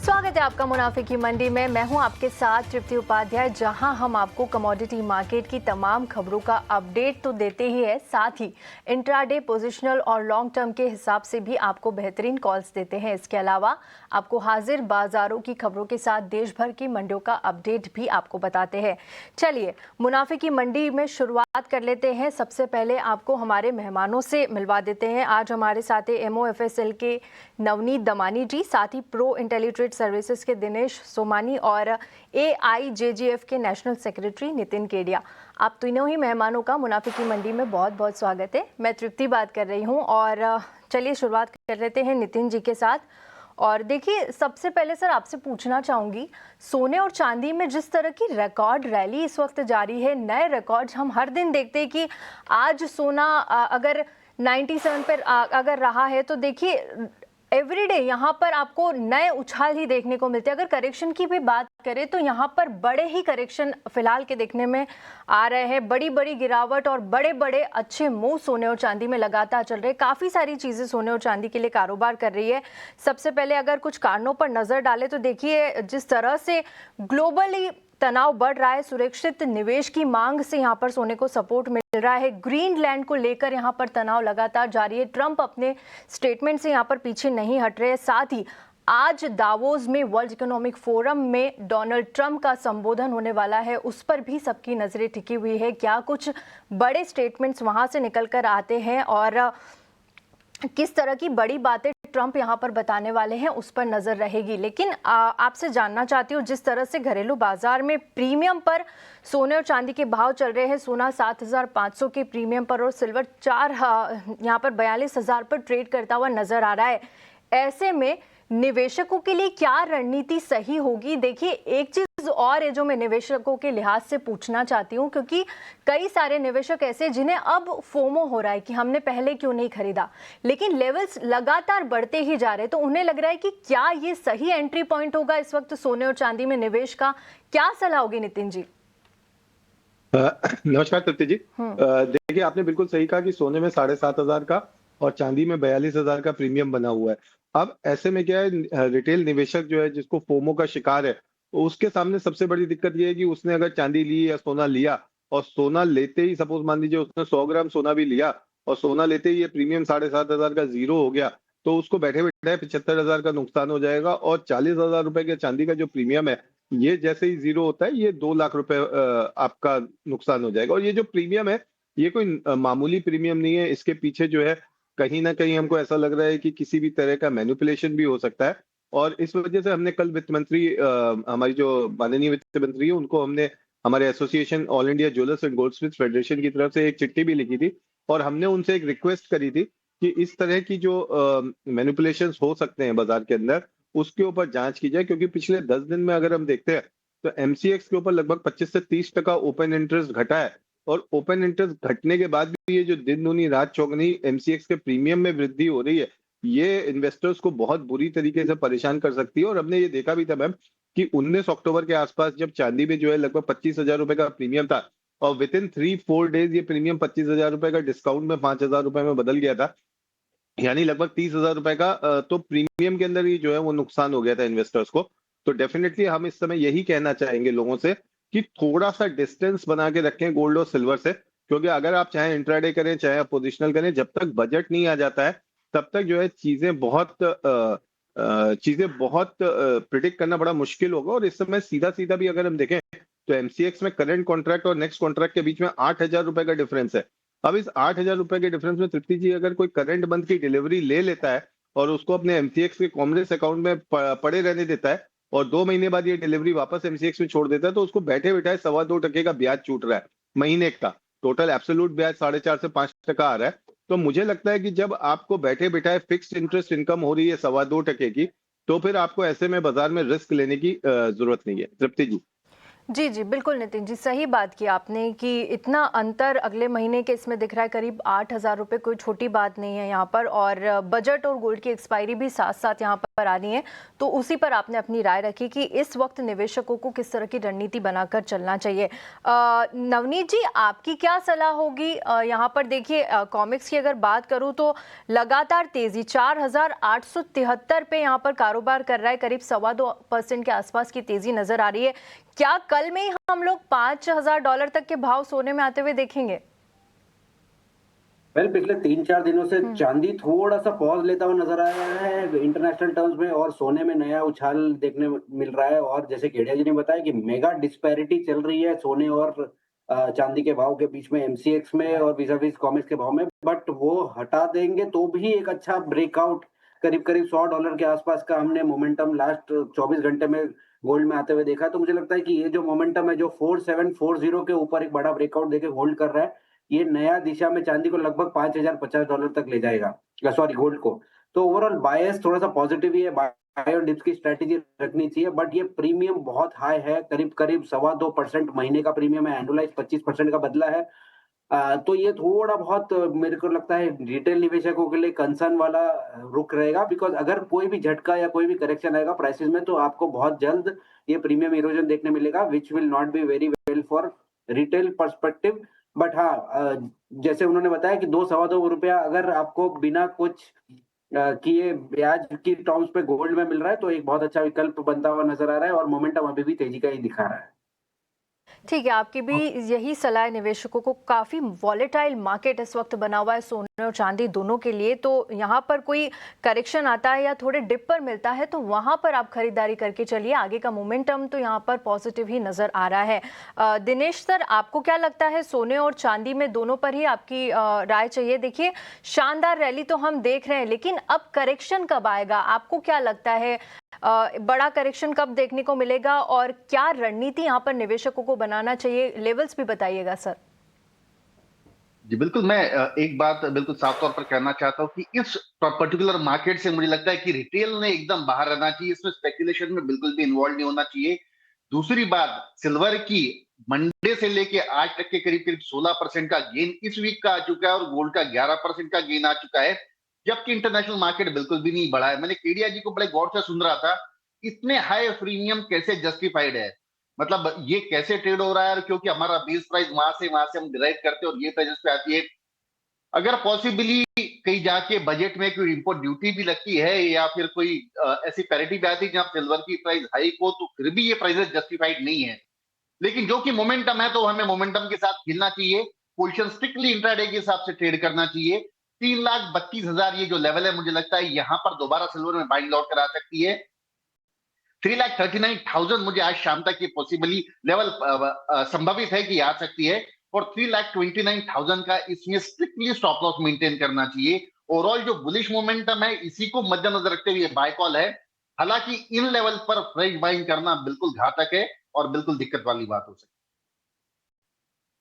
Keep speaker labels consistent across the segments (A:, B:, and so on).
A: स्वागत है आपका मुनाफे की मंडी में। मैं हूं आपके साथ तृप्ति उपाध्याय, जहां हम आपको कमोडिटी मार्केट की तमाम खबरों का अपडेट तो देते ही है, साथ ही इंट्राडे, पोजिशनल और लॉन्ग टर्म के हिसाब से भी आपको बेहतरीन कॉल्स देते हैं। इसके अलावा आपको हाजिर बाजारों की खबरों के साथ देश भर की मंडियों का अपडेट भी आपको बताते हैं। चलिए मुनाफे की मंडी में शुरुआत कर लेते हैं। सबसे पहले आपको हमारे मेहमानों से मिलवा देते हैं। आज हमारे साथ है MOFSL के नवनीत दमानी जी, साथ ही प्रो इंटेलीट्रेड सर्विसेज के दिनेश सोमानी और AIJGF के नेशनल सेक्रेटरी नितिन केडिया। आप तीनों ही मेहमानों का मुनाफे की मंडी में बहुत बहुत स्वागत है। मैं तृप्ति बात कर रही हूं और चलिए शुरुआत कर लेते हैं नितिन जी के साथ। और देखिए, सबसे पहले सर आपसे पूछना चाहूंगी, सोने और चांदी में जिस तरह की रिकॉर्ड रैली इस वक्त जारी है, नए रिकॉर्ड्स हम हर दिन देखते हैं कि आज सोना अगर 97 पर अगर रहा है तो देखिए एवरीडे यहाँ पर आपको नए उछाल ही देखने को मिलते हैं। अगर करेक्शन की भी बात करें तो यहाँ पर बड़े ही करेक्शन फिलहाल के देखने में आ रहे हैं। बड़ी बड़ी गिरावट और बड़े बड़े अच्छे मूव सोने और चांदी में लगातार चल रहे हैं। काफ़ी सारी चीज़ें सोने और चांदी के लिए कारोबार कर रही है। सबसे पहले अगर कुछ कारणों पर नज़र डालें तो देखिए, जिस तरह से ग्लोबली तनाव बढ़ रहा है, सुरक्षित निवेश की मांग से यहाँ पर सोने को सपोर्ट मिल रहा है। ग्रीनलैंड को लेकर यहाँ पर तनाव लगातार जारी है। ट्रंप अपने स्टेटमेंट से यहाँ पर पीछे नहीं हट रहे। साथ ही आज दावोस में वर्ल्ड इकोनॉमिक फोरम में डोनाल्ड ट्रंप का संबोधन होने वाला है, उस पर भी सबकी नजरें टिकी हुई है। क्या कुछ बड़े स्टेटमेंट्स वहां से निकल कर आते हैं और किस तरह की बड़ी बातें ट्रंप यहाँ पर बताने वाले हैं, उस पर नजर रहेगी। लेकिन आपसे जानना चाहती हूँ, जिस तरह से घरेलू बाजार में प्रीमियम पर सोने और चांदी के भाव चल रहे हैं, सोना 7,500 के प्रीमियम पर और सिल्वर यहाँ पर 42,000 पर ट्रेड करता हुआ नजर आ रहा है। ऐसे में निवेशकों के लिए क्या रणनीति सही होगी? देखिए, एक चीज और है जो मैं निवेशकों के लिहाज से पूछना चाहती हूँ, क्योंकि कई सारे निवेशक ऐसे जिन्हें अब फोमो हो रहा है कि हमने पहले क्यों नहीं खरीदा, लेकिन लेवल्स लगातार बढ़ते ही जा रहे हैं, तो उन्हें लग रहा है कि क्या ये सही एंट्री पॉइंट होगा इस वक्त सोने और चांदी में निवेश का? क्या सलाह होगी नितिन जी?
B: नमस्कार तृप्ति जी। देखिए, आपने बिल्कुल सही कहा कि सोने में 7,500 का और चांदी में 42,000 का प्रीमियम बना हुआ है। अब ऐसे में क्या है, रिटेल निवेशक जो है, जिसको फोमो का शिकार है, उसके सामने सबसे बड़ी दिक्कत ये है कि उसने अगर चांदी ली या सोना लिया और सोना लेते ही सपोज मान लीजिए उसने 100 ग्राम सोना भी लिया और सोना लेते ही ये प्रीमियम 7,500 का जीरो हो गया, तो उसको बैठे बैठे 75,000 का नुकसान हो जाएगा। और 40,000 रुपए के चांदी का जो प्रीमियम है, ये जैसे ही जीरो होता है, ये 2 लाख रुपए आपका नुकसान हो जाएगा। और ये जो प्रीमियम है, ये कोई मामूली प्रीमियम नहीं है। इसके पीछे जो है, कहीं ना कहीं हमको ऐसा लग रहा है कि किसी भी तरह का मैनिपुलेशन भी हो सकता है। और इस वजह से हमने कल वित्त मंत्री, हमारी जो माननीय वित्त मंत्री है, उनको हमने हमारे association all India jewellers and Goldsmith federation की तरफ से एक चिट्ठी भी लिखी थी और हमने उनसे एक रिक्वेस्ट करी थी कि इस तरह की जो मैनिपुलेशन हो सकते हैं बाजार के अंदर, उसके ऊपर जांच की जाए। क्योंकि पिछले 10 दिन में अगर हम देखते हैं तो MCX के ऊपर लगभग 25 से 30% ओपन इंटरेस्ट घटा है। और ओपन इंटरेस्ट घटने के बाद भी ये जो दिन दूनी रात चौगनी MCX के प्रीमियम में वृद्धि हो रही है, ये इन्वेस्टर्स को बहुत बुरी तरीके से परेशान कर सकती है। और हमने ये देखा भी था मैम कि 19 अक्टूबर के आसपास जब चांदी में जो है लगभग 25,000 रुपए का प्रीमियम था और विद इन 3-4 डेज ये प्रीमियम 25,000 रुपए का डिस्काउंट में 5,000 रुपए में बदल गया था, यानी लगभग 30,000 रुपए का। तो प्रीमियम के अंदर ही जो है वो नुकसान हो गया था इन्वेस्टर्स को। तो डेफिनेटली हम इस समय यही कहना चाहेंगे लोगों से कि थोड़ा सा डिस्टेंस बना के रखें गोल्ड और सिल्वर से। क्योंकि अगर आप चाहे इंट्राडे करें चाहे आप पोजिशनल करें, जब तक बजट नहीं आ जाता है तब तक जो है चीजें बहुत प्रिडिक्ट करना बड़ा मुश्किल होगा। और इस समय सीधा सीधा भी अगर हम देखें तो MCX में करंट कॉन्ट्रैक्ट और नेक्स्ट कॉन्ट्रैक्ट के बीच में 8,000 रुपए का डिफरेंस है। अब इस 8,000 रुपए के डिफरेंस में तृप्ति जी अगर कोई करंट मंथ की डिलीवरी ले लेता है और उसको अपने MCX के कॉमर्स अकाउंट में पड़े रहने देता है और 2 महीने बाद ये डिलीवरी वापस MCX में छोड़ देता है, तो उसको बैठे बैठाए 2.25% का ब्याज छूट रहा है महीने का। टोटल एब्सोल्यूट ब्याज 4.5 से 5% आ रहा है। तो मुझे लगता है कि जब आपको बैठे बैठाए फिक्स्ड इंटरेस्ट इनकम हो रही है 2.25% की, तो फिर आपको ऐसे में बाजार में रिस्क लेने की जरूरत नहीं है। तृप्ति जी।
A: जी, जी, बिल्कुल नितिन जी, सही बात की आपने कि इतना अंतर अगले महीने के इसमें दिख रहा है, करीब 8,000 रुपए कोई छोटी बात नहीं है यहाँ पर, और बजट और गोल्ड की एक्सपायरी भी साथ-साथ यहाँ पर आ रही है। तो उसी पर आपने अपनी राय रखी कि इस वक़्त निवेशकों को किस तरह की रणनीति बनाकर चलना चाहिए। नवनीत जी, आपकी क्या सलाह होगी? यहाँ पर देखिए, कॉमिक्स की अगर बात करूँ तो लगातार तेज़ी 4,873 पे यहाँ पर कारोबार कर रहा है, करीब सवा 2% के आसपास की तेज़ी नज़र आ रही है। क्या कल में ही हम लोग $5,000 तक के भाव सोने में आते हुए देखेंगे?
C: वेल पिछले 3-4 दिनों से
A: हुँ।
C: चांदी थोड़ा-सा पॉज़ लेता हुआ नज़र आ रहा है इंटरनेशनल टर्म्स में, और सोने में नया उछाल देखने मिल रहा है। और जैसे केडिया जी ने बताया कि मेगा डिस्पैरिटी चल रही है सोने और चांदी के भाव के बीच में, एमसीएक्स में और vis-a-vis कॉमेक्स के भाव में। बट वो हटा देंगे तो भी एक अच्छा ब्रेकआउट करीब-करीब $100 के आसपास का हमने मोमेंटम लास्ट 24 घंटे में गोल्ड में आते हुए देखा है। तो मुझे लगता है कि ये जो मोमेंटम है, जो 4740 के ऊपर एक बड़ा ब्रेकआउट देके होल्ड कर रहा है, ये नया दिशा में चांदी को लगभग $5,050 तक ले जाएगा, सॉरी गोल्ड को। तो ओवरऑल बायस थोड़ा-सा पॉजिटिव ही है, बाय और डिप्स की स्ट्रैटेजी रखनी चाहिए, बट ये प्रीमियम बहुत हाई है, करीब-करीब सवा 2% महीने का प्रीमियम है, एनुअलाइज़ 25% का बदला है। तो ये थोड़ा बहुत मेरे को लगता है रिटेल निवेशकों के लिए कंसर्न वाला रुख रहेगा, बिकॉज़ अगर कोई भी झटका या कोई भी करेक्शन आएगा प्राइसेज़ में, तो आपको बहुत जल्द ये प्रीमियम इरोजन देखने मिलेगा, which will not be very well for retail perspective. But हाँ, जैसे उन्होंने बताया कि 2 सवा 2 रुपया अगर आपको बिना कुछ किए ब्याज की टर्म्स पे गोल्ड में मिल रहा है, तो एक बहुत अच्छा विकल्प बनता हुआ नज़र आ रहा है, और मोमेंटम अभी भी तेज़ी का ही दिखा रहा है।
A: ठीक है, आपकी भी यही सलाह है निवेशकों को। काफ़ी वॉलेटाइल मार्केट इस वक्त बना हुआ है सोने और चांदी दोनों के लिए, तो यहाँ पर कोई करेक्शन आता है या थोड़े डिप पर मिलता है तो वहाँ पर आप खरीदारी करके चलिए। आगे का मोमेंटम तो यहाँ पर पॉजिटिव ही नज़र आ रहा है। दिनेश सर, आपको क्या लगता है सोने और चांदी में दोनों पर ही आपकी राय चाहिए? देखिए, शानदार रैली तो हम देख रहे हैं, लेकिन अब करेक्शन कब आएगा? आपको क्या लगता है बड़ा करेक्शन कब देखने को मिलेगा और क्या रणनीति यहाँ पर निवेशकों को बनाना चाहिए? लेवल्स भी बताइएगा सर।
D: जी बिल्कुल, मैं एक बात बिल्कुल साफ तौर पर कहना चाहता हूँ कि इस पर्टिकुलर मार्केट से मुझे लगता है कि रिटेल ने एकदम बाहर रहना चाहिए, इसमें स्पेकुलेशन में बिल्कुल भी इन्वॉल्व नहीं होना चाहिए। दूसरी बात, सिल्वर की मंडे से लेके आज तक के करीब-करीब 16% का गेन इस वीक का आ चुका है और गोल्ड का 11% का गेन आ चुका है, जबकि इंटरनेशनल मार्केट बिल्कुल भी नहीं बढ़ा है। मैंने केडिया जी को बड़े गौर से सुन रहा था, इतने हाई प्रीमियम कैसे जस्टिफाइड है? मतलब ये कैसे ट्रेड हो रहा है? और क्योंकि हमारा बेस प्राइस वहां से हम डिराइव करते हैं और ये प्राइसेस पे आती है। अगर पॉसिबली कहीं जाके बजट में कोई इंपोर्ट ड्यूटी भी लगती है या फिर कोई ऐसी पैरिटी भी आती है जहां सिल्वर की प्राइस हाइक हो, तो फिर भी ये प्राइसेस जस्टिफाइड नहीं है। लेकिन जो कि मोमेंटम है, तो हमें मोमेंटम के साथ खेलना चाहिए। पोजीशन स्ट्रिक्टली इंट्राडे के हिसाब से ट्रेड करना चाहिए। 3,32,000 ये जो लेवल है, मुझे लगता है यहाँ पर दोबारा सिल्वर में बाइंग आउट करा सकती है। 3,39,000 मुझे आज शाम तक ये पॉसिबली लेवल संभावित है कि आ सकती है, और 3,29,000 का इसमें स्ट्रिक्टली स्टॉप लॉस मेंटेन करना चाहिए। ओवरऑल जो बुलिश मोमेंटम है, इसी को मद्देनजर रखते हुए बाय कॉल है। हालांकि इन लेवल पर फ्रेश बाइंग करना बिल्कुल घातक है और बिल्कुल दिक्कत वाली बात हो सकती है।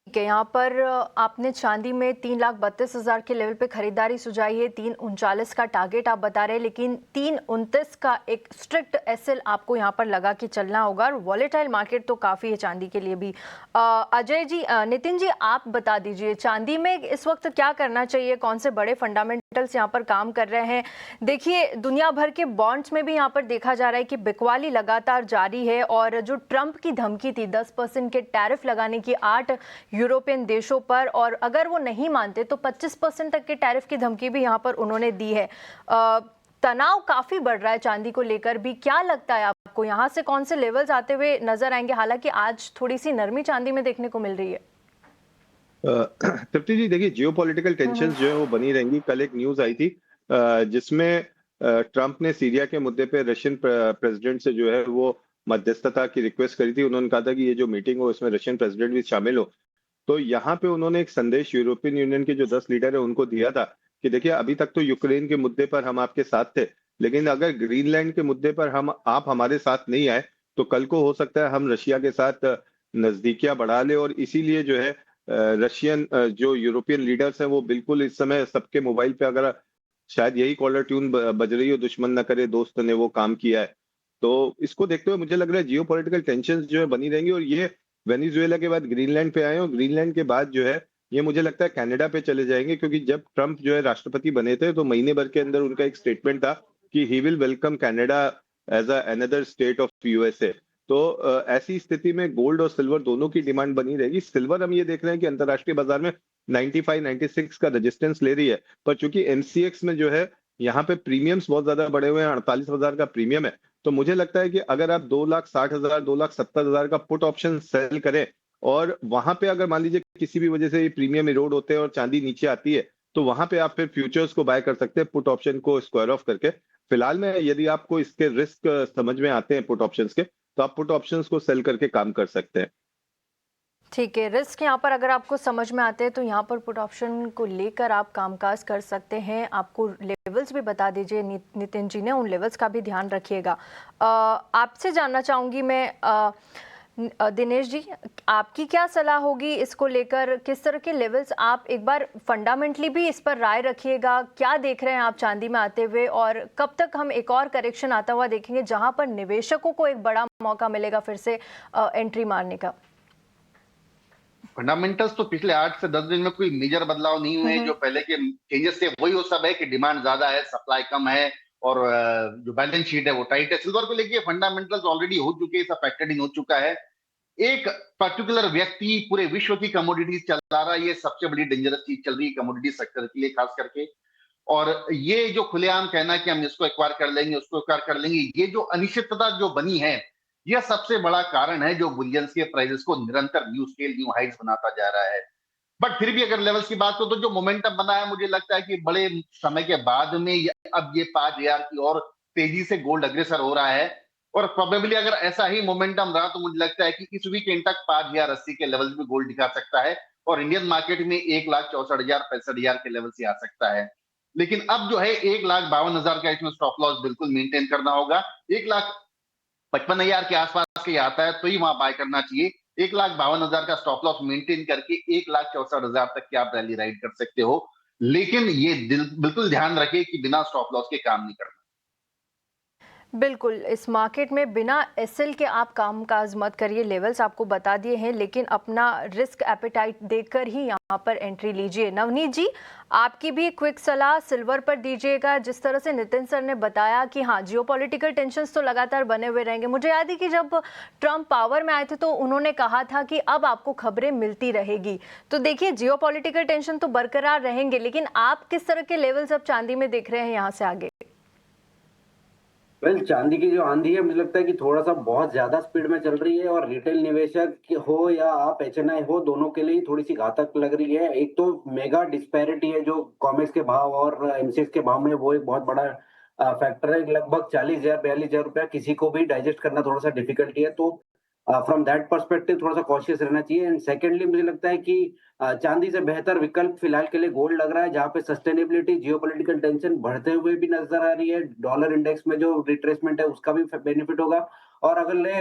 A: ठीक है, यहाँ पर आपने चांदी में 3,32,000 के लेवल पे खरीदारी सुझाई है। 3,39 का टारगेट आप बता रहे हैं, लेकिन 3,29 का एक स्ट्रिक्ट एसएल आपको यहाँ पर लगा के चलना होगा। और वॉलेटाइल मार्केट तो काफ़ी है चांदी के लिए भी। अजय जी, नितिन जी, आप बता दीजिए चांदी में इस वक्त क्या करना चाहिए? कौन से बड़े फंडामेंटल्स यहाँ पर काम कर रहे हैं? देखिए, दुनिया भर के बॉन्ड्स में भी यहाँ पर देखा जा रहा है कि बिकवाली लगातार जारी है, और जो ट्रंप की धमकी थी 10% के टैरिफ लगाने की 8 यूरोपियन देशों पर, और अगर वो नहीं मानते तो 25% तक के टैरिफ की धमकी भी यहाँ पर उन्होंने दी है। तनाव काफी बढ़ रहा है चांदी को लेकर भी। क्या लगता है आपको यहाँ से कौन से लेवल्स आते हुए नजर आएंगे? हालांकि आज थोड़ी सी नरमी चांदी में देखने को मिल रही है।
B: तृप्ति जी, देखिए जियोपॉलिटिकल टेंशंस जो है वो बनी रहेंगी। कल एक न्यूज आई थी जिसमें ट्रंप ने सीरिया के मुद्दे पे रशियन प्रेसिडेंट से जो है वो मध्यस्थता की रिक्वेस्ट करी थी। उन्होंने कहा था कि ये जो मीटिंग हो इसमें रशियन प्रेसिडेंट भी शामिल हो। तो यहाँ पे उन्होंने एक संदेश यूरोपियन यूनियन के जो 10 लीडर है उनको दिया था कि देखिए, अभी तक तो यूक्रेन के मुद्दे पर हम आपके साथ थे, लेकिन अगर ग्रीनलैंड के मुद्दे पर आप हमारे साथ नहीं आए तो कल को हो सकता है हम रशिया के साथ नजदीकियां बढ़ा ले। और इसीलिए जो है रशियन जो यूरोपियन लीडर्स हैं वो बिल्कुल इस समय सबके मोबाइल पे, अगर शायद यही कॉलर ट्यून बज रही हो, दुश्मन न करे दोस्त ने वो काम किया है। तो इसको देखते हुए मुझे लग रहा है जियोपॉलिटिकल टेंशन जो है बनी रहेंगी, और ये वेनेजुएला के बाद ग्रीनलैंड पे आए, और ग्रीनलैंड के बाद जो है ये मुझे लगता है कनाडा पे चले जाएंगे, क्योंकि जब ट्रंप जो है राष्ट्रपति बने थे तो महीने भर के अंदर उनका एक स्टेटमेंट था कि he will welcome Canada as another state of USA. तो ऐसी स्थिति में गोल्ड और सिल्वर दोनों की डिमांड बनी रहेगी। सिल्वर हम ये देख रहे हैं कि अंतरराष्ट्रीय बाजार में 95-96 का रेजिस्टेंस ले रही है, पर चूंकि एमसीएक्स में जो है यहाँ पे प्रीमियम्स बहुत ज्यादा बढ़े हुए हैं, 48,000 का प्रीमियम है, तो मुझे लगता है कि अगर आप 2,60,000 2,70,000 का पुट ऑप्शन सेल करें, और वहां पे अगर मान लीजिए किसी भी वजह से ये प्रीमियम इरोड होते हैं और चांदी नीचे आती है, तो वहां पे आप फिर फ्यूचर्स को बाय कर सकते हैं पुट ऑप्शन को स्क्वायर ऑफ करके। फिलहाल में यदि आपको इसके रिस्क समझ में आते हैं पुट ऑप्शंस के, तो आप पुट ऑप्शंस को सेल करके काम कर सकते हैं।
A: ठीक है, रिस्क यहाँ पर अगर आपको समझ में आते हैं तो यहाँ पर पुट ऑप्शन को लेकर आप कामकाज कर सकते हैं। आपको लेवल्स भी बता दीजिए नितिन जी ने, उन लेवल्स का भी ध्यान रखिएगा। आपसे जानना चाहूँगी मैं दिनेश जी, आपकी क्या सलाह होगी इसको लेकर, किस तरह के लेवल्स आप एक बार फंडामेंटली भी इस पर राय रखिएगा, क्या देख रहे हैं आप चांदी में आते हुए, और कब तक हम एक और करेक्शन आता हुआ देखेंगे जहां पर निवेशकों को एक बड़ा मौका मिलेगा फिर से एंट्री मारने का?
D: फंडामेंटल्स तो पिछले 8 से 10 दिन में कोई मेजर बदलाव नहीं हुए हैं। जो पहले के चेंजेस थे वही वो सब है कि डिमांड ज्यादा है, सप्लाई कम है, और जो बैलेंस शीट है वो टाइट है। सिल्वर को लेके फंडामेंटल्स ऑलरेडी हो चुके हैं, सब फैक्टर्ड इन हो चुका है। एक पर्टिकुलर व्यक्ति पूरे विश्व की कमोडिटीज चला रहा है, ये सबसे बड़ी डेंजरस चीज चल रही है कमोडिटी सेक्टर के लिए खास करके। और ये जो खुलेआम कहना कि हम इसको एक्वायर कर लेंगे, उसको एक्वायर कर लेंगे, ये जो अनिश्चितता जो बनी है, यह सबसे बड़ा कारण है जो बुलियंस के प्राइसेस को निरंतर न्यू स्केल न्यू हाइट्स बनाता जा रहा है। बट फिर भी अगर लेवल्स की बात हो तो जो मोमेंटम बना है, मुझे लगता है कि बड़े समय के बाद में अब ये 5,000 की और तेजी से गोल्ड अग्रसर हो रहा है। और प्रोबेबली अगर ऐसा ही मोमेंटम रहा तो मुझे लगता है कि इस वीकेंड तक 5,080 के लेवल्स भी गोल्ड दिखा सकता है, और इंडियन मार्केट में 1,64,000 65,000 के लेवल से आ सकता है। लेकिन अब जो है 1,52,000 का इसमें स्टॉप लॉस बिल्कुल मेंटेन करना होगा। 1,55,000 के आसपास के आता है तो ही वहां बाय करना चाहिए। 1,52,000 का स्टॉप लॉस मेंटेन करके 1,64,000 तक की आप रैली राइड कर सकते हो। लेकिन ये बिल्कुल ध्यान रखिए कि बिना स्टॉप लॉस के काम नहीं करना।
A: बिल्कुल, इस मार्केट में बिना एसएल के आप कामकाज मत करिए। लेवल्स आपको बता दिए हैं, लेकिन अपना रिस्क एपेटाइट देखकर ही यहाँ पर एंट्री लीजिए। नवनीत जी, आपकी भी क्विक सलाह सिल्वर पर दीजिएगा। जिस तरह से नितिन सर ने बताया कि हाँ, जियोपॉलिटिकल टेंशन्स तो लगातार बने हुए रहेंगे। मुझे याद है कि जब ट्रंप पावर में आए थे तो उन्होंने कहा था कि अब आपको खबरें मिलती रहेगी। तो देखिए, जियोपॉलिटिकल टेंशन तो बरकरार रहेंगे, लेकिन आप किस तरह के लेवल्स अब चांदी में देख रहे हैं यहाँ से आगे?
C: चांदी की जो आंधी है, मुझे लगता है कि थोड़ा सा बहुत ज्यादा स्पीड में चल रही है, और रिटेल निवेशक हो या आप एचएनआई हो, दोनों के लिए थोड़ी सी घातक लग रही है। एक तो मेगा डिस्पैरिटी है जो कॉमेक्स के भाव और एमसीएक्स के भाव में, वो एक बहुत बड़ा फैक्टर है। लगभग 40,000 42,000 रुपया किसी को भी डाइजेस्ट करना थोड़ा सा डिफिकल्टी है। तो फ्रॉम दैट पर्सपेक्टिव थोड़ा सा कॉशियस रहना चाहिए। एंड सेकेंडली मुझे लगता है कि चांदी से बेहतर विकल्प फिलहाल के लिए गोल्ड लग रहा है, जहां पे सस्टेनेबिलिटी, जियोपॉलिटिकल टेंशन बढ़ते हुए भी नजर आ रही है। डॉलर इंडेक्स में जो रिट्रेसमेंट है उसका भी बेनिफिट होगा। और अगले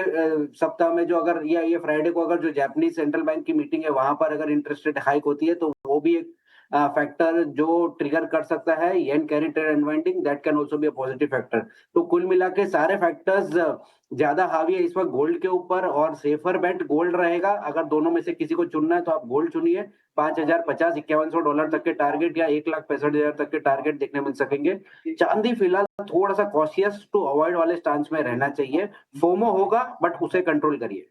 C: सप्ताह में जो अगर ये फ्राइडे को अगर जो जापानीज सेंट्रल बैंक की मीटिंग है, वहां पर अगर इंटरेस्ट रेट हाइक होती है तो वो भी एक फैक्टर जो ट्रिगर कर सकता है yen carry trade unwinding, that can also be a positive factor. तो कुल मिला के सारे फैक्टर्स ज्यादा हावी है इस वक्त गोल्ड के ऊपर, और सेफर बेट गोल्ड रहेगा। अगर दोनों में से किसी को चुनना है तो आप गोल्ड चुनिए। 5,050 $5,100 तक के टारगेट या 1,65,000 तक के टारगेट देखने मिल सकेंगे। चांदी फिलहाल थोड़ा सा कॉशियस टू अवॉइड वाले स्टांस में रहना चाहिए। फोमो होगा बट उसे कंट्रोल करिए।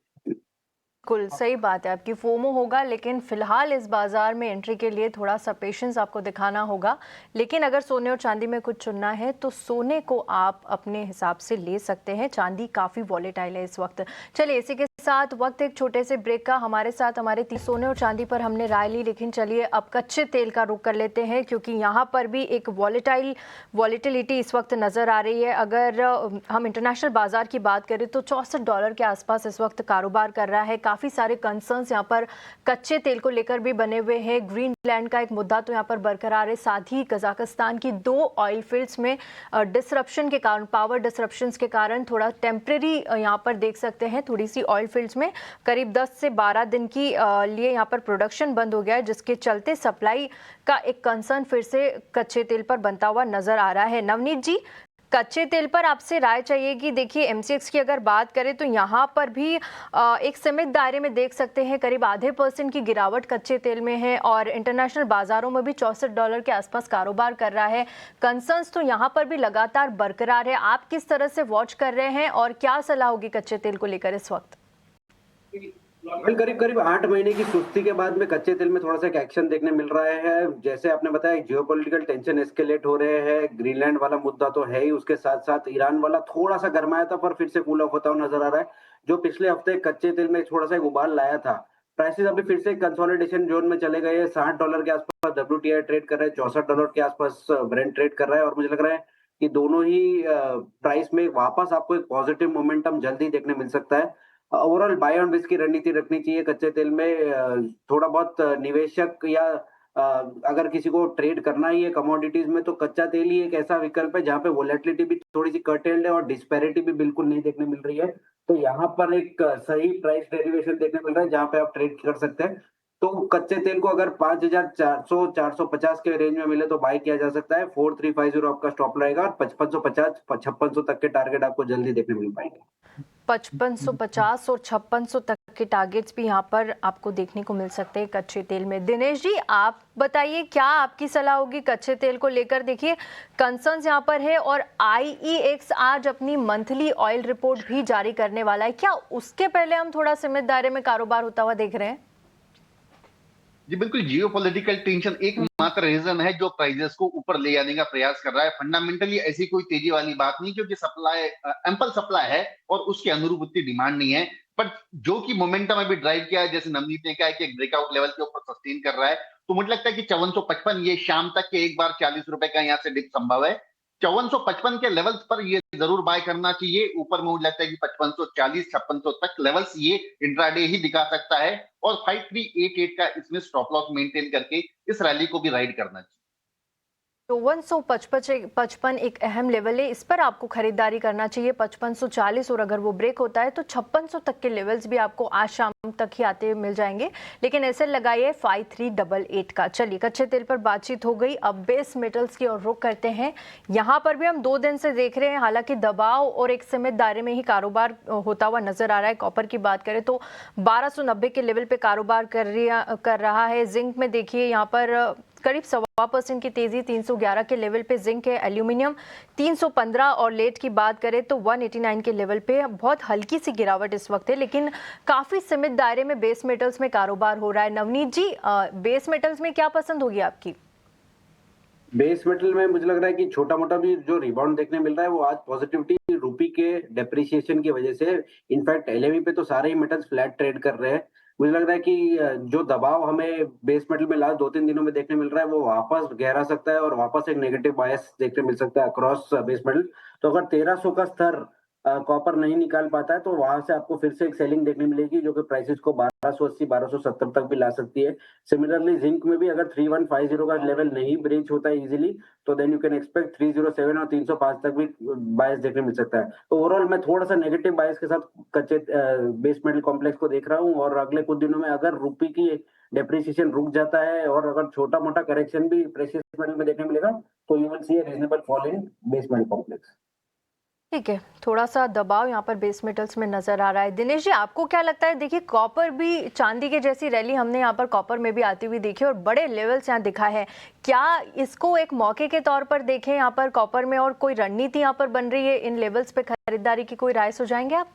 A: बिल्कुल सही बात है आपकी, फोमो होगा, लेकिन फिलहाल इस बाजार में एंट्री के लिए थोड़ा सा पेशेंस आपको दिखाना होगा। लेकिन अगर सोने और चांदी में कुछ चुनना है तो सोने को आप अपने हिसाब से ले सकते हैं। चांदी काफ़ी वॉलेटाइल है इस वक्त। चलिए, इसी के साथ वक्त एक छोटे से ब्रेक का। हमारे साथ हमारे सोने और चांदी पर हमने राय ली, लेकिन चलिए अब कच्चे तेल का रुख कर लेते हैं, क्योंकि यहाँ पर भी एक वॉलेटिलिटी इस वक्त नज़र आ रही है। अगर हम इंटरनेशनल बाजार की बात करें तो $64 के आसपास इस वक्त कारोबार कर रहा है। काफ़ी सारे कंसर्न्स यहाँ पर कच्चे तेल को लेकर भी बने हुए हैं। ग्रीनलैंड का एक मुद्दा तो यहाँ पर बरकरार है, साथ ही कजाकिस्तान की 2 ऑयल फील्ड्स में डिसरप्शन के कारण, पावर डिसरप्शंस के कारण थोड़ा टेम्परेरी यहाँ पर देख सकते हैं, थोड़ी सी ऑयल फील्ड्स में करीब 10 से 12 दिन की लिए यहाँ पर प्रोडक्शन बंद हो गया है, जिसके चलते सप्लाई का एक कंसर्न फिर से कच्चे तेल पर बनता हुआ नजर आ रहा है। नवनीत जी, कच्चे तेल पर आपसे राय चाहिए कि देखिए एमसीएक्स की अगर बात करें तो यहाँ पर भी एक सीमित दायरे में देख सकते हैं, करीब आधे % की गिरावट कच्चे तेल में है और इंटरनेशनल बाजारों में भी $64 के आसपास कारोबार कर रहा है। कंसर्न्स तो यहाँ पर भी लगातार बरकरार है। आप किस तरह से वॉच कर रहे हैं और क्या सलाह होगी कच्चे तेल को लेकर इस वक्त?
C: करीब करीब 8 महीने की सुस्ती के बाद में कच्चे तेल में थोड़ा सा एक एक्शन देखने मिल रहा है। जैसे आपने बताया, जियोपॉलिटिकल टेंशन एस्केलेट हो रहे हैं, ग्रीनलैंड वाला मुद्दा तो है ही, उसके साथ साथ ईरान वाला थोड़ा सा गर्माया था पर फिर से कूल ऑफ होता हुआ नजर आ रहा है, जो पिछले हफ्ते कच्चे तेल में थोड़ा सा एक उबाल लाया था। प्राइसेस अभी फिर से कंसोलिडेशन जोन में चले गए हैं। $60 के आसपास WTI ट्रेड कर रहा है, $64 के आसपास ब्रेंट ट्रेड कर रहा है और मुझे लग रहा है कि दोनों ही प्राइस में वापस आपको एक पॉजिटिव मोमेंटम जल्दी देखने मिल सकता है। ओवरऑल बाय ऑन रिस्क की रणनीति रखनी चाहिए कच्चे तेल में। थोड़ा बहुत निवेशक या अगर किसी को ट्रेड करना ही है कमोडिटीज में, तो कच्चा तेल ही एक ऐसा विकल्प है जहाँ पे वोलेटिलिटी भी थोड़ी सी कर्टेल्ड है और डिस्पैरिटी भी बिल्कुल नहीं देखने मिल रही है। तो यहाँ पर एक सही प्राइस डेरिवेशन देखने मिल रहा है जहाँ पे आप ट्रेड कर सकते हैं। तो कच्चे तेल को अगर 5,400 450 के रेंज में मिले तो बाय किया जा सकता है। 4350 आपका स्टॉप रहेगा और 5550 5600 तक के टारगेट आपको जल्दी देखने मिल पाएंगे।
A: 5550 और 5600 तक के टारगेट्स भी यहाँ पर आपको देखने को मिल सकते हैं कच्चे तेल में। दिनेश जी, आप बताइए क्या आपकी सलाह होगी कच्चे तेल को लेकर? देखिए कंसर्न्स यहाँ पर है और IEX आज अपनी मंथली ऑयल रिपोर्ट भी जारी करने वाला है। क्या उसके पहले हम थोड़ा सीमित दायरे में कारोबार होता हुआ देख रहे हैं?
D: जी बिल्कुल, जियोपॉलिटिकल टेंशन एकमात्र रीजन है जो प्राइसेस को ऊपर ले आने का प्रयास कर रहा है। फंडामेंटली ऐसी कोई तेजी वाली बात नहीं, क्योंकि सप्लाई एम्पल सप्लाई है और उसके अनुरूप उतनी डिमांड नहीं है। पर जो कि मोमेंटम अभी ड्राइव किया है, जैसे नवनीत ने कहा है कि एक ब्रेकआउट लेवल के ऊपर सस्टेन कर रहा है, तो मुझे लगता है कि 5455 ये शाम तक के एक बार ₹40 का यहाँ से डिप संभव है। 5455 के लेवल्स पर ये जरूर बाय करना चाहिए। ऊपर में मुझे लगता है कि 5540 5600 तक लेवल्स ये इंट्राडे ही दिखा सकता है और 5388 का इसमें स्टॉप लॉस मेंटेन करके इस रैली को भी राइड करना चाहिए।
A: 5455 एक अहम लेवल है, इस पर आपको खरीदारी करना चाहिए। 5540 और अगर वो ब्रेक होता है तो 5600 तक के लेवल्स भी आपको आज शाम तक ही आते हुए मिल जाएंगे। लेकिन ऐसे लगाइए 5388 का। चलिए कच्चे तेल पर बातचीत हो गई, अब बेस मेटल्स की ओर रुख करते हैं। यहाँ पर भी हम 2 दिन से देख रहे हैं, हालांकि दबाव और एक सीमित दायरे में ही कारोबार होता हुआ नजर आ रहा है। कॉपर की बात करें तो 1290 के लेवल पे कारोबार कर रहा है। जिंक में देखिए यहाँ पर करीब 1.25% की तेजी 311 के लेवल पे जिंक है। एल्यूमिनियम 315 और लेड की बात करें तो 189 के लेवल पे बहुत हल्की सी गिरावट इस वक्त है, लेकिन काफी सीमित दायरे में बेस मेटल्स में कारोबार हो रहा है। नवनीत जी, बेस मेटल्स में क्या पसंद होगी आपकी?
C: बेस मेटल में मुझे लग रहा है कि छोटा मोटा भी जो रिबाउंड देखने मिल रहा है वो आज पॉजिटिविटी रूपी के डेप्रिसिएशन की वजह से। इनफैक्ट LME पे तो सारे ही मेटल्स फ्लैट ट्रेड कर रहे हैं। मुझे लग रहा है कि जो दबाव हमें बेस मेटल में लास्ट 2-3 दिनों में देखने मिल रहा है वो वापस गहरा सकता है और वापस एक नेगेटिव बायस देखने मिल सकता है अक्रॉस बेस मेटल। तो अगर 1300 का स्तर कॉपर नहीं निकाल पाता है तो वहां से आपको फिर से एक सेलिंग देखने मिलेगी जो कि प्राइसेस को 1280 1270 तक भी ला सकती है। सिमिलरली जिंक में भी अगर 3150 का लेवल नहीं ब्रीच होता है इजीली, तो देन यू कैन एक्सपेक्ट 307 और 305 तक भी बायस देखने मिल सकता है। तो ओवरऑल मैं थोड़ा सा नेगेटिव बायस के साथ कच्चे बेस मेटल कॉम्प्लेक्स को देख रहा हूँ और अगले कुछ दिनों में अगर रुपी की डेप्रिसिएशन रुक जाता है और अगर छोटा मोटा करेक्शन भी प्रेशियस मेटल में देखने मिलेगा तो you will see a reasonable fall in base metal complex.
A: ठीक है, थोड़ा सा दबाव यहाँ पर बेस मेटल्स में नजर आ रहा है। दिनेश जी, आपको क्या लगता है? देखिए कॉपर भी चांदी के जैसी रैली हमने यहाँ पर कॉपर में भी आती हुई देखी और बड़े लेवल्स यहाँ दिखा है। क्या इसको एक मौके के तौर पर देखें यहाँ पर कॉपर में और कोई रणनीति यहाँ पर बन रही है इन लेवल्स पे खरीदारी की, कोई राय सुझाएंगे आप?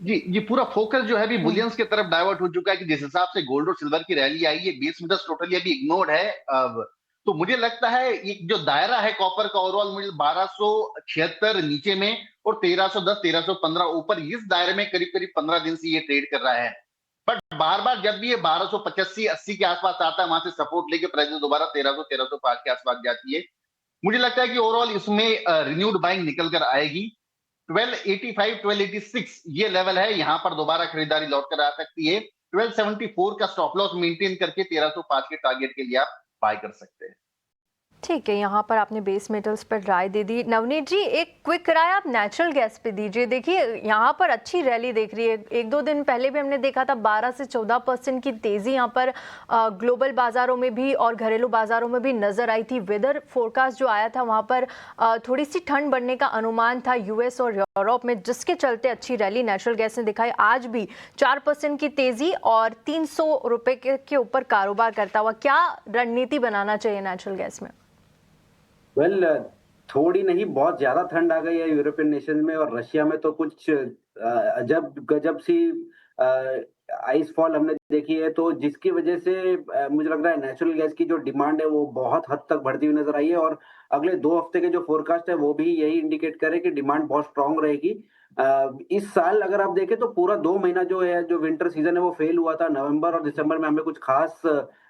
D: जी पूरा फोकस जो है अभी बुलियंस की तरफ डाइवर्ट हो चुका है कि जिस हिसाब से गोल्ड और सिल्वर की रैली आई है, बेस मेटल्स टोटली अभी इग्नोर्ड है। अब तो मुझे लगता है ये जो दायरा है कॉपर का ओवरऑल मिल 1276 नीचे में और 1310 1315 ऊपर, इस दायरे में करीब करीब 15 दिन से ये ट्रेड कर रहा है। बट बार बार जब भी ये 1285 80 के आसपास आता है, वहां से सपोर्ट लेके प्राइस दोबारा 1300 1305 के आसपास जाती है। मुझे लगता है कि ओवरऑल इसमें रिन्यूड बाइंग निकल कर आएगी। 1285 1286 ये लेवल है, यहां पर दोबारा खरीदारी लौट कर आ सकती है। 1274 का स्टॉप लॉस मेंटेन करके 1305 के टारगेट के लिए आप बाय कर सकते हैं।
A: ठीक है, यहाँ पर आपने बेस मेटल्स पर राय दे दी। नवनीत जी, एक क्विक राय आप नेचुरल गैस पे दीजिए। देखिए यहाँ पर अच्छी रैली देख रही है, एक दो दिन पहले भी हमने देखा था 12 से 14% की तेजी यहाँ पर ग्लोबल बाजारों में भी और घरेलू बाजारों में भी नजर आई थी। वेदर फोरकास्ट जो आया था वहाँ पर थोड़ी सी ठंड बढ़ने का अनुमान था यूएस और यूरोप में, जिसके चलते अच्छी रैली नेचुरल गैस ने दिखाई। आज भी 4% की तेजी और 300 रुपए के ऊपर कारोबार करता हुआ। क्या रणनीति बनाना चाहिए नेचुरल गैस में?
C: वेल थोड़ी नहीं, बहुत ज्यादा ठंड आ गई है यूरोपियन नेशन में, और रशिया में तो कुछ अजब गजब सी आइस फॉल हमने देखी है, तो जिसकी वजह से मुझे लग रहा है नेचुरल गैस की जो डिमांड है वो बहुत हद तक बढ़ती हुई नजर आई है, और अगले 2 हफ्ते के जो फोरकास्ट है वो भी यही इंडिकेट करे कि डिमांड बहुत स्ट्रांग रहेगी। इस साल अगर आप देखें तो पूरा 2 महीना जो है, जो विंटर सीजन है वो फेल हुआ था। नवंबर और दिसंबर में हमें कुछ खास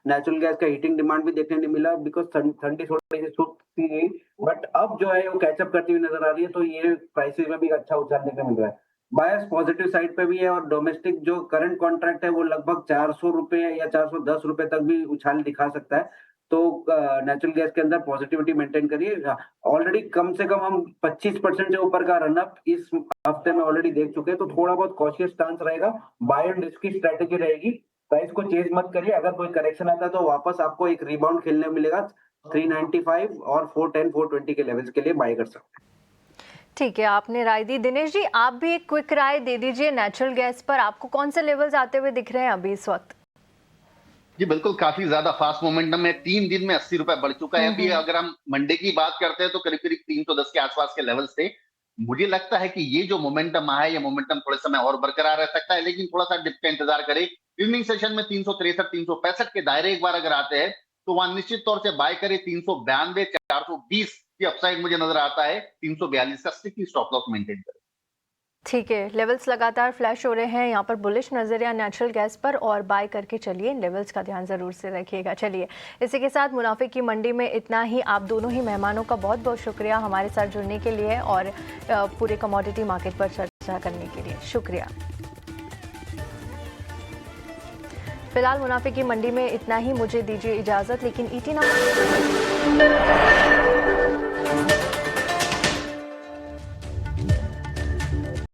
C: नेचुरल गैस का हीटिंग डिमांड भी देखने नहीं मिला, बिकॉज ठंडी थोड़ी सी छूटती गई। बट अब जो है वो कैचअप करती हुई नजर आ रही है, तो ये प्राइसेस में भी अच्छा उछाल देखने मिल रहा है। बायस पॉजिटिव साइड पे भी है, और डोमेस्टिक जो करंट कॉन्ट्रैक्ट है वो लगभग 400 रुपए या 410 रुपए तक भी उछाल दिखा सकता है। तो नेचुरल गैस के अंदर पॉजिटिविटी मेंटेन करिए। ऑलरेडी कम से कम हम 25% से ऊपर का रनअप इस हफ्ते में ऑलरेडी देख चुके हैं, तो थोड़ा बहुत कॉशियस स्टांस रहेगा, बाय एंड रिस्क की स्ट्रेटेजी रहेगी। प्राइस को चेज मत करिए, अगर कोई करेक्शन आता है तो वापस आपको एक रिबाउंड खेलने मिलेगा 395 और 410 420 के लेवल्स के लिए बाय कर सकते हैं।
A: ठीक है, आपने राय दी। दिनेश जी, आप भी एक क्विक राय दे दीजिए नेचुरल गैस पर। आपको कौन से लेवल्स आते हुए दिख रहे हैं अभी इस वक्त?
D: जी बिल्कुल, काफी ज्यादा फास्ट मोमेंटम है। 3 दिन में 80 रुपए बढ़ चुका है। अभी अगर हम मंडे की बात करते हैं तो करीब करीब 310 के आसपास के लेवल्स थे। मुझे लगता है कि ये जो मोमेंटम आया है, ये मोमेंटम थोड़े समय और बरकरार रह सकता है, लेकिन थोड़ा सा डिप का इंतजार करें। इवनिंग सेशन में 363 365 के दायरे एक बार अगर आते हैं तो वहां निश्चित तौर से बाय करें। 392 420 की अपसाइड मुझे नजर आता है। 342 का स्टिकी स्टॉप लॉस मेंटेन करें।
A: ठीक है, लेवल्स लगातार फ्लैश हो रहे हैं यहाँ पर बुलिश नजरिया नेचुरल गैस पर, और बाय करके चलिए। लेवल्स का ध्यान ज़रूर से रखिएगा। चलिए, इसी के साथ मुनाफे की मंडी में इतना ही। आप दोनों ही मेहमानों का बहुत बहुत शुक्रिया हमारे साथ जुड़ने के लिए और पूरे कमोडिटी मार्केट पर चर्चा करने के लिए। शुक्रिया। फिलहाल मुनाफे की मंडी में इतना ही। मुझे दीजिए इजाज़त, लेकिन ET